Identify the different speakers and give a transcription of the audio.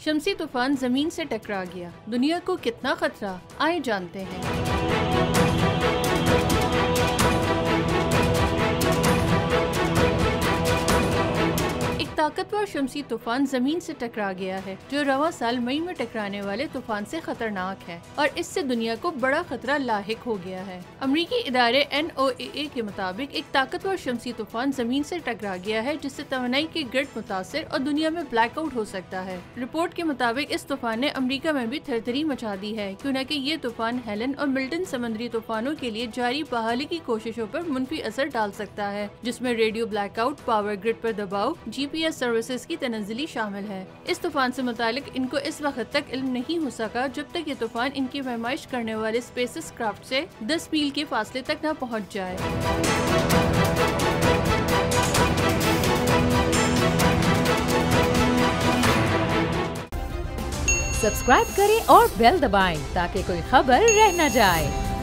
Speaker 1: शम्सी तूफान जमीन से टकरा गया, दुनिया को कितना खतरा, आए जानते हैं। ताकतवर शम्सी तूफान जमीन से टकरा गया है, जो रवा साल मई में टकराने वाले तूफान से खतरनाक है और इससे दुनिया को बड़ा खतरा लाहिक हो गया है। अमरीकी इदारे NOAA के मुताबिक एक ताकतवर शम्सी तूफान जमीन से टकरा गया है, जिससे तवानाई के गिर्द मुतासिर और दुनिया में ब्लैकआउट हो सकता है। रिपोर्ट के मुताबिक इस तूफान ने अमरीका में भी थरथरी मचा दी है, क्योंकि ये तूफान हेलन और मिल्टन समुद्री तूफानों के लिए जारी बहाली की कोशिशों पर मुनफी असर डाल सकता है, जिसमें रेडियो ब्लैकआउट, पावर ग्रिड पर दबाव, GPS सर्विसेज की तनज़्ज़ुली शामिल है। इस तूफान से मुतालिक इनको इस वक्त तक इल्म नहीं हो सका, जब तक ये तूफान इनकी पैमाइश करने वाले स्पेस क्राफ्ट से 10 मील के फासले तक न पहुंच जाए।
Speaker 2: सब्सक्राइब करें और बेल दबाएं ताकि कोई खबर रह न जाए।